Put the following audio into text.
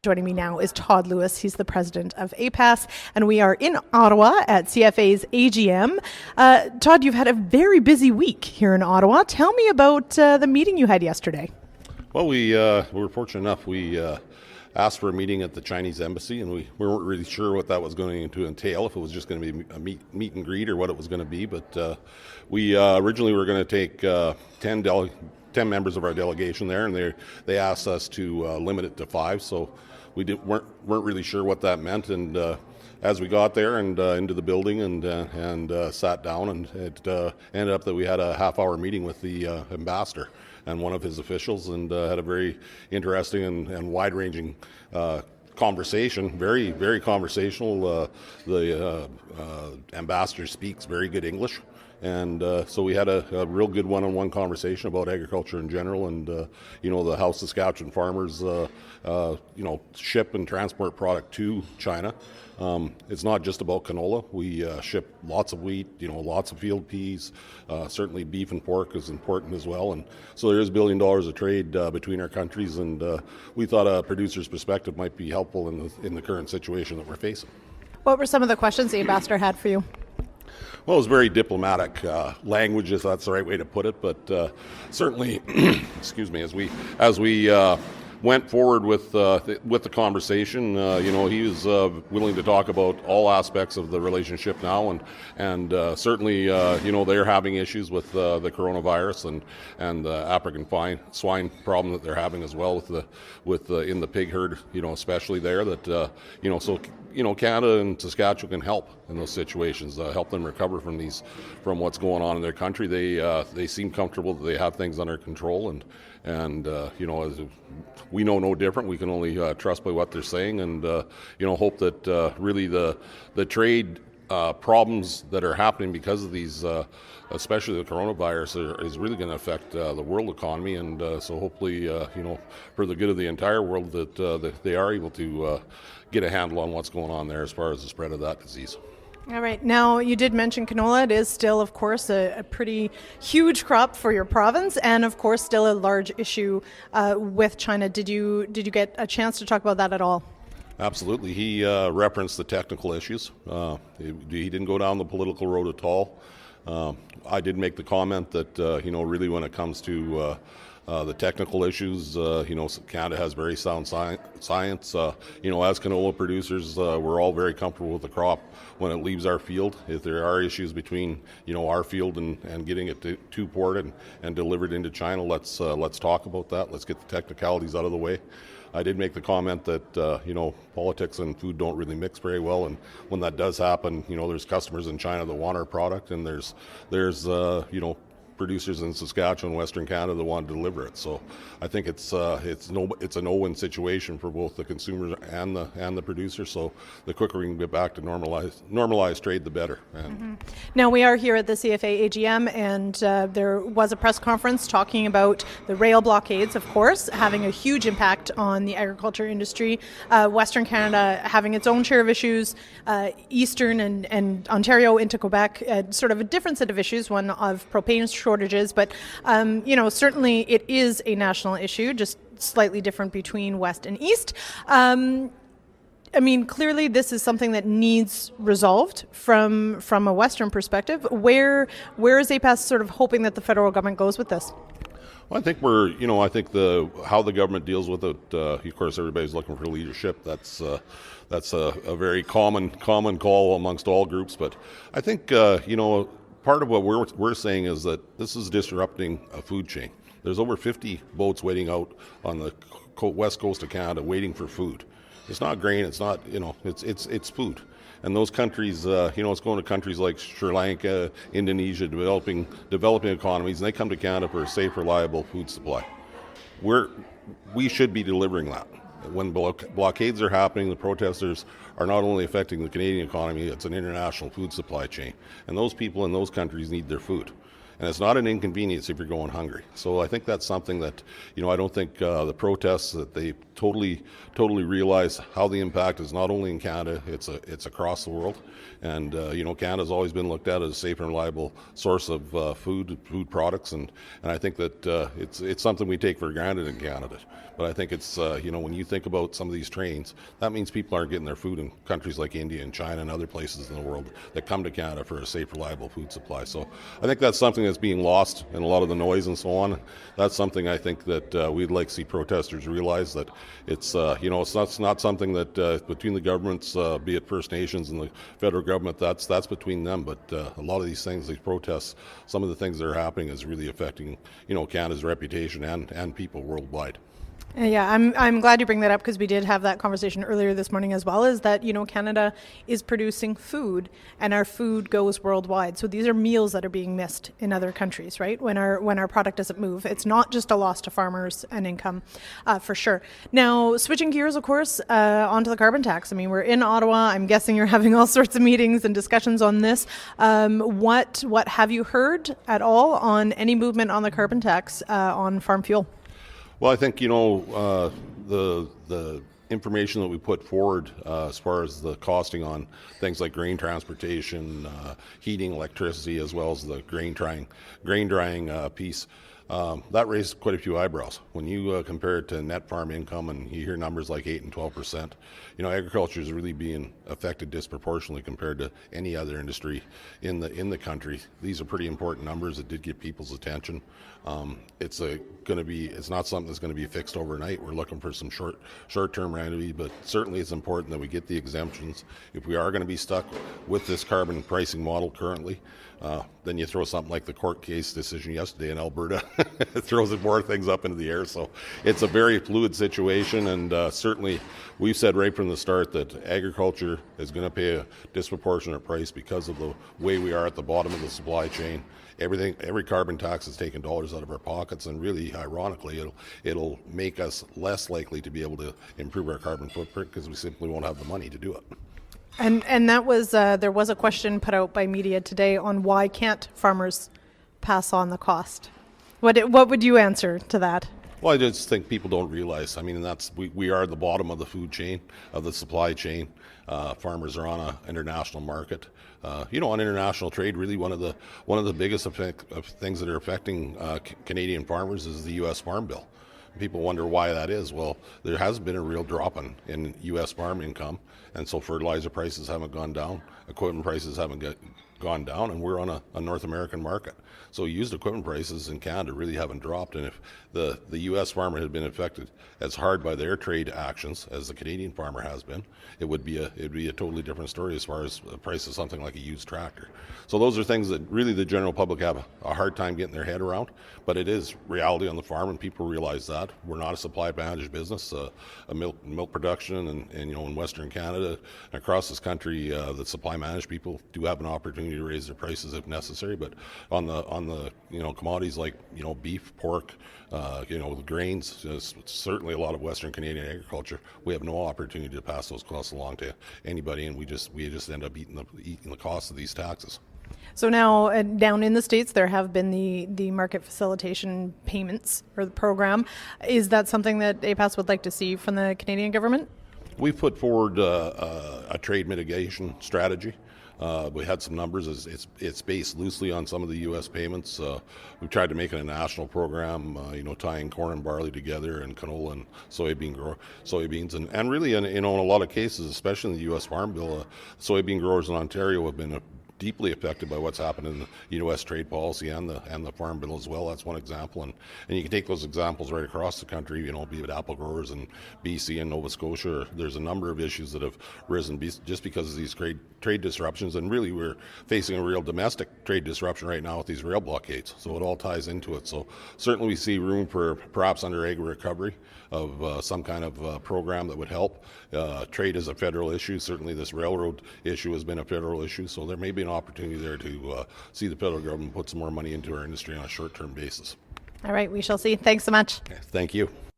Joining me now is Todd Lewis. He's the president of APAS, and we are in Ottawa at CFA's AGM. Todd, you've had a very busy week here in Ottawa. Tell me about the meeting you had yesterday. Well, we were fortunate enough. We asked for a meeting at the Chinese embassy, and we weren't really sure what that was going to entail, if it was just going to be a meet and greet or what it was going to be. But we originally were going to take 10 members of our delegation there, and they asked us to limit it to 5. So we weren't really sure what that meant. And as we got there and into the building and sat down, and it ended up that we had a half-hour meeting with the ambassador and one of his officials, and had a very interesting and wide-ranging conversation, very, very conversational. The ambassador speaks very good English. And so we had a real good one-on-one conversation about agriculture in general, and how Saskatchewan farmers ship and transport product to China. It's not just about canola. We ship lots of wheat, lots of field peas. Certainly beef and pork is important as well. And so there is $1 billion of trade between our countries, and we thought a producer's perspective might be helpful in the current situation that we're facing. What were some of the questions the ambassador had for you? Well, it was very diplomatic language, if that's the right way to put it. But certainly, excuse me, as we went forward with the conversation, he was willing to talk about all aspects of the relationship now, and certainly, they're having issues with the coronavirus and the African swine problem that they're having as well with in the pig herd, especially there. That Canada and Saskatchewan can help in those situations, help them recover from what's going on in their country. They seem comfortable that they have things under control, and as we know no different. We can only trust by what they're saying, and hope that really the trade problems that are happening because of these, especially the coronavirus, is really going to affect the world economy, and so hopefully, for the good of the entire world, that they are able to get a handle on what's going on there as far as the spread of that disease. All right. Now, you did mention canola. It is still, of course, a pretty huge crop for your province, and of course, still a large issue with China. Did you get a chance to talk about that at all? Absolutely. He referenced the technical issues. He didn't go down the political road at all. I did make the comment that really when it comes to the technical issues, Canada has very sound science. As canola producers, we're all very comfortable with the crop when it leaves our field. If there are issues between, our field and getting it to port and delivered into China, let's talk about that. Let's get the technicalities out of the way. I did make the comment that, politics and food don't really mix very well, and when that does happen, there's customers in China that want our product, and there's producers in Saskatchewan, Western Canada that want to deliver it. So I think it's a no-win situation for both the consumer and the producer. So the quicker we can get back to normalized trade, the better. Now we are here at the CFA AGM, and there was a press conference talking about the rail blockades, of course, having a huge impact on the agriculture industry. Western Canada having its own share of issues, Eastern and Ontario into Quebec, sort of a different set of issues, one of propane shortages, but certainly it is a national issue, just slightly different between West and East. Clearly this is something that needs resolved from a Western perspective. Where is APAS sort of hoping that the federal government goes with this? Well, I think how the government deals with it. Of course, everybody's looking for leadership. That's a very common call amongst all groups. But I think part of what we're saying is that this is disrupting a food chain. There's over 50 boats waiting out on the west coast of Canada waiting for food. It's not grain. It's not, it's food. And those countries, it's going to countries like Sri Lanka, Indonesia, developing economies, and they come to Canada for a safe, reliable food supply. We should be delivering that. When blockades are happening, the protesters are not only affecting the Canadian economy, it's an international food supply chain. And those people in those countries need their food. and it's not an inconvenience if you're going hungry. So I think that's something that, I don't think the protests that they totally realize how the impact is not only in Canada, it's across the world. And Canada's always been looked at as a safe and reliable source of food products, and I think that it's something we take for granted in Canada. But I think it's when you think about some of these trains, that means people aren't getting their food in countries like India and China and other places in the world that come to Canada for a safe, reliable food supply. So I think that's something that's being lost in a lot of the noise and so on. That's something I think that we'd like to see protesters realize, that it's it's not something that between the governments, be it First Nations and the federal government, that's between them. But a lot of these things, these protests, some of the things that are happening is really affecting Canada's reputation and people worldwide. Yeah, I'm glad you bring that up, because we did have that conversation earlier this morning as well, is that, Canada is producing food and our food goes worldwide. So these are meals that are being missed in other countries, right? When our product doesn't move. It's not just a loss to farmers and income, for sure. Now, switching gears, of course, onto the carbon tax. I mean, we're in Ottawa. I'm guessing you're having all sorts of meetings and discussions on this. What have you heard at all on any movement on the carbon tax on farm fuel? Well, I think, the information that we put forward as far as the costing on things like grain transportation, heating, electricity, as well as the grain drying piece, that raised quite a few eyebrows. When you compare it to net farm income and you hear numbers like 8 and 12%, agriculture is really being affected disproportionately compared to any other industry in the country. These are pretty important numbers that did get people's attention. It's not something that's going to be fixed overnight. We're looking for some short-term remedy, but certainly it's important that we get the exemptions. If we are going to be stuck with this carbon pricing model currently, then you throw something like the court case decision yesterday in Alberta. It throws more things up into the air. So it's a very fluid situation, and certainly we've said right from the start that agriculture is going to pay a disproportionate price because of the way we are at the bottom of the supply chain. Every carbon tax is taking dollars out of our pockets, and really, ironically, it'll make us less likely to be able to improve our carbon footprint because we simply won't have the money to do it. And that was there was a question put out by media today on why can't farmers pass on the cost. What would you answer to that? Well, I just think people don't realize. I mean, we are at the bottom of the food chain, of the supply chain. Farmers are on an international market. On international trade, really one of the biggest things that are affecting Canadian farmers is the U.S. Farm Bill. People wonder why that is. Well, there has been a real drop in U.S. farm income, and so fertilizer prices haven't gone down, equipment prices haven't gone down, and we're on a North American market. So used equipment prices in Canada really haven't dropped, and if the U.S. farmer had been affected as hard by their trade actions as the Canadian farmer has been, it would be a totally different story as far as the price of something like a used tractor. So those are things that really the general public have a hard time getting their head around, but it is reality on the farm, and people realize that. We're not a supply advantage business. A milk production and in Western Canada and across this country, the supply managed people do have an opportunity to raise their prices if necessary, but on the commodities like beef, pork, the grains, certainly a lot of Western Canadian agriculture, we have no opportunity to pass those costs along to anybody, and we just end up eating the cost of these taxes. So now down in the States, there have been the market facilitation payments or the program. Is that something that APAS would like to see from the Canadian government? We've put forward a trade mitigation strategy. We had some numbers. It's based loosely on some of the U.S. payments. We've tried to make it a national program, tying corn and barley together, and canola and soybeans, and really, in a lot of cases, especially in the U.S. Farm Bill, soybean growers in Ontario have been deeply affected by what's happened in the U.S. trade policy and the Farm Bill as well. That's one example, and you can take those examples right across the country. Be it apple growers in BC and Nova Scotia. There's a number of issues that have risen just because of these trade disruptions, and really we're facing a real domestic trade disruption right now with these rail blockades. So it all ties into it. So certainly we see room for perhaps under ag recovery of some kind of program that would help. Trade is a federal issue. Certainly this railroad issue has been a federal issue, so there may be an opportunity there to see the federal government put some more money into our industry on a short-term basis. All right, we shall see. Thanks so much. Thank you.